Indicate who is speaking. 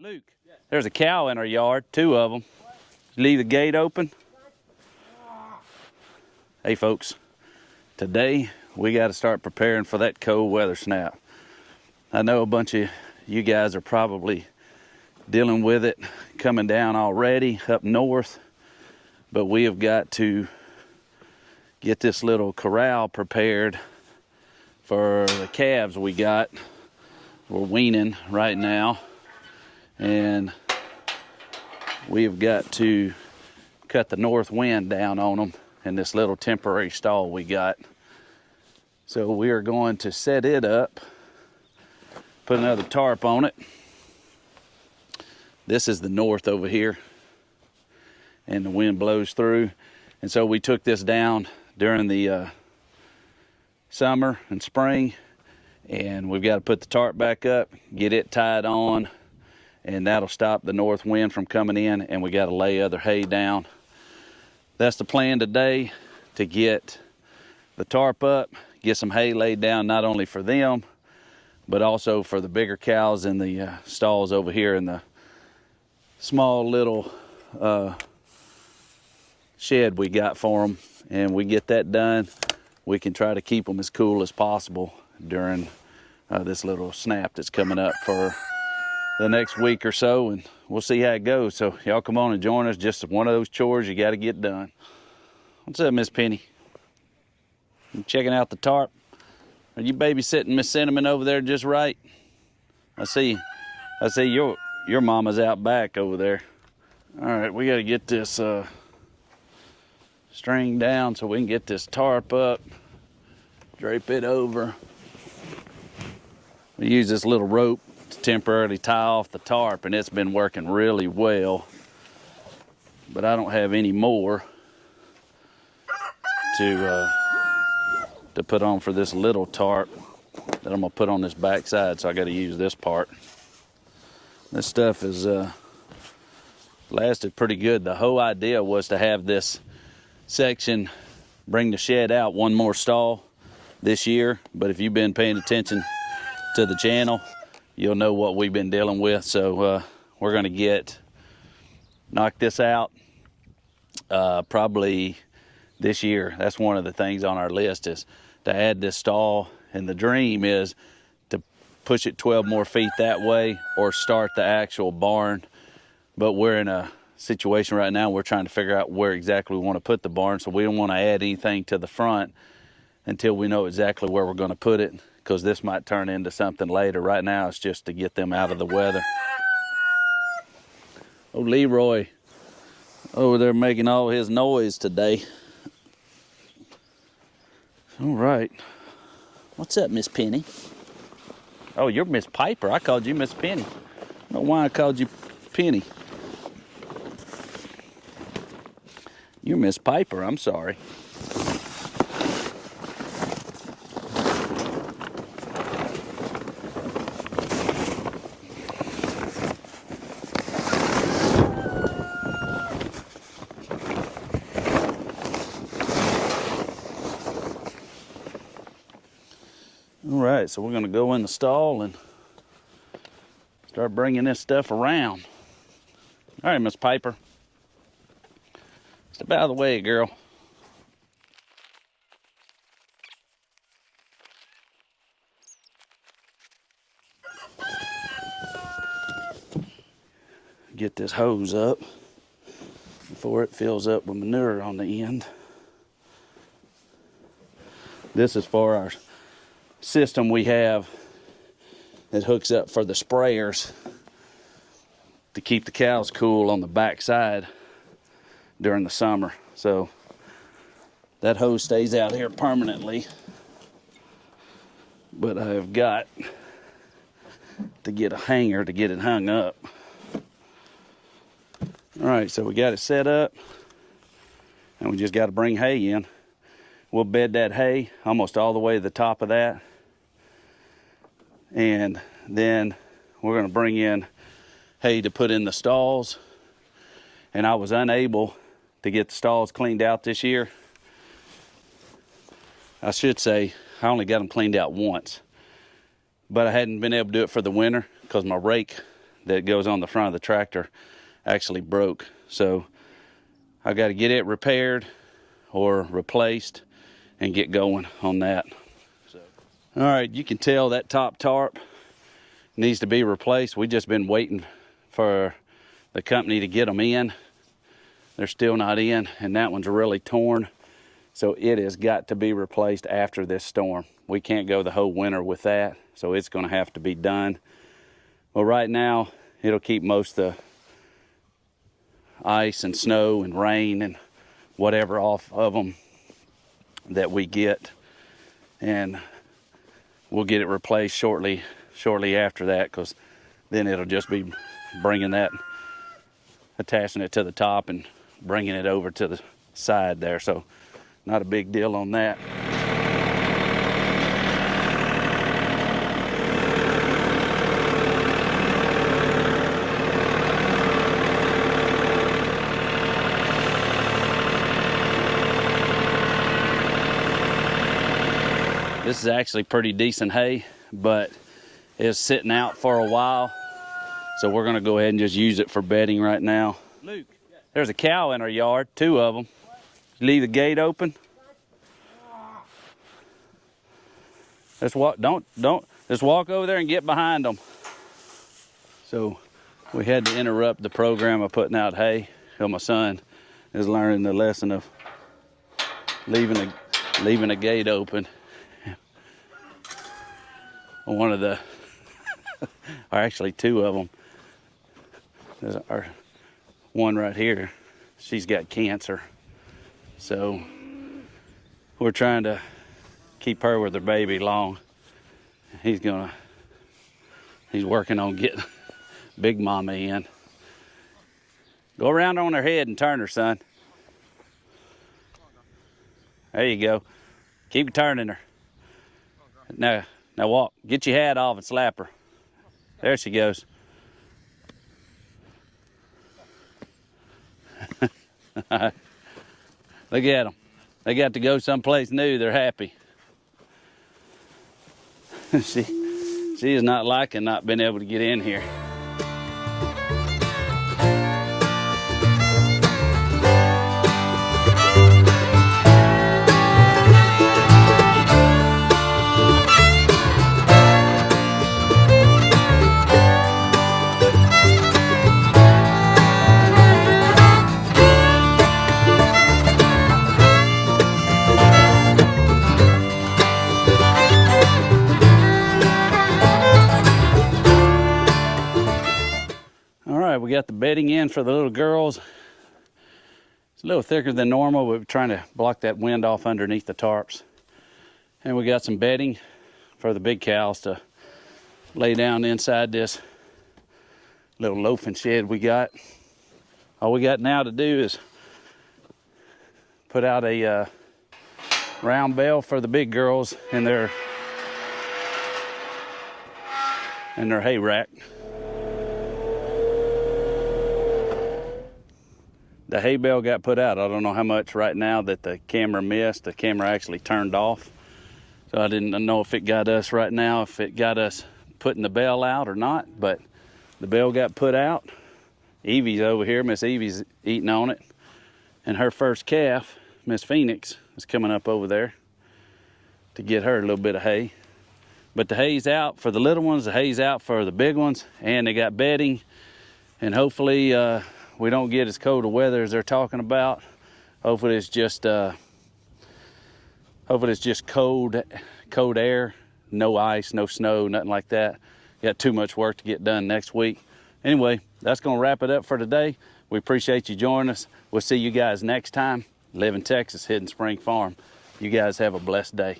Speaker 1: Luke, there's a cow in our yard, 2 of them. Leave the gate open. Hey folks, today we got to start preparing for that cold weather snap. I know a bunch of you guys are probably dealing with it coming down already up north, but we have got to get this little corral prepared for the calves we got. We're weaning right now, and we've got to cut the north wind down on them in this little temporary stall we got. So we are going to set it up, put another tarp on it. This is the north over here, and the wind blows through. And so we took this down during the summer and spring, and we've got to put the tarp back up, get it tied on, and that'll stop the north wind from coming in, and we got to lay other hay down. That's the plan today, to get the tarp up, get some hay laid down, not only for them, but also for the bigger cows in the stalls over here in the small little shed we got for them. And we get that done, we can try to keep them as cool as possible during this little snap that's coming up for the next week or so, and we'll see how it goes. So y'all come on and join us. Just one of those chores you got to get done. What's up, Miss Penny? You checking out the tarp? Are you babysitting Miss Cinnamon over there just right? I see your mama's out back over there. All right, we got to get this string down so we can get this tarp up, drape it over. We use this little rope to temporarily tie off the tarp, and it's been working really well, but I don't have any more to put on for this little tarp that I'm gonna put on this back side, so I got to use this part. This stuff is lasted pretty good. The whole idea was to have this section bring the shed out one more stall this year, but if you've been paying attention to the channel, you'll know what we've been dealing with. So we're going to knock this out probably this year. That's one of the things on our list, is to add this stall, and the dream is to push it 12 more feet that way or start the actual barn. But we're in a situation right now, we're trying to figure out where exactly we want to put the barn, so we don't want to add anything to the front until we know exactly where we're going to put it, because this might turn into something later. Right now it's just to get them out of the weather. Oh, Leroy over there making all his noise today. All right, what's up, Miss Penny? Oh, you're Miss Piper. I called you Miss Penny. I don't know why I called you Penny. You're Miss Piper, I'm sorry. All right, so we're gonna go in the stall and start bringing this stuff around. All right, Miss Piper. Step out of the way, girl. Get this hose up before it fills up with manure on the end. This is for our system we have that hooks up for the sprayers to keep the cows cool on the back side during the summer. So that hose stays out here permanently, but I've got to get a hanger to get it hung up. All right, so we got it set up, and we just got to bring hay in. We'll bed that hay almost all the way to the top of that, and then we're going to bring in hay to put in the stalls. And I was unable to get the stalls cleaned out this year. I should say I only got them cleaned out once, but I hadn't been able to do it for the winter because my rake that goes on the front of the tractor actually broke. So I got to get it repaired or replaced and get going on that. All right, you can tell that top tarp needs to be replaced. We just been waiting for the company to get them in. They're still not in, and that one's really torn. So it has got to be replaced after this storm. We can't go the whole winter with that, so it's gonna have to be done. Well, right now, it'll keep most of the ice and snow and rain and whatever off of them that we get. And we'll get it replaced shortly after that, because then it'll just be bringing that, attaching it to the top and bringing it over to the side there. So not a big deal on that. This is actually pretty decent hay, but it's sitting out for a while. So we're gonna go ahead and just use it for bedding right now. Luke, there's a cow in our yard, 2 of them. Leave the gate open. Just walk, just walk over there and get behind them. So we had to interrupt the program of putting out hay, because my son is learning the lesson of leaving the gate open. One of the, or actually 2 of them. There's our one right here. She's got cancer. So we're trying to keep her with her baby long. He's working on getting Big Mama in. Go around on her head and turn her, son. There you go. Keep turning her. Now walk. Get your hat off and slap her. There she goes. Look at them. They got to go someplace new. They're happy. She is not liking not being able to get in here. We got the bedding in for the little girls. It's a little thicker than normal, but we're trying to block that wind off underneath the tarps. And we got some bedding for the big cows to lay down inside this little loafing shed we got. All we got now to do is put out a round bale for the big girls in their hay rack. The hay bale got put out. I don't know how much right now that the camera missed. The camera actually turned off. So I didn't know if it got us right now, if it got us putting the bale out or not, but the bale got put out. Evie's over here, Miss Evie's eating on it. And her first calf, Miss Phoenix, is coming up over there to get her a little bit of hay. But the hay's out for the little ones, the hay's out for the big ones, and they got bedding. And hopefully, we don't get as cold a weather as they're talking about. Hopefully it's just cold air, no ice, no snow, nothing like that. Got too much work to get done next week. Anyway, that's gonna wrap it up for today. We appreciate you joining us. We'll see you guys next time. Live in Texas, Hidden Spring Farm. You guys have a blessed day.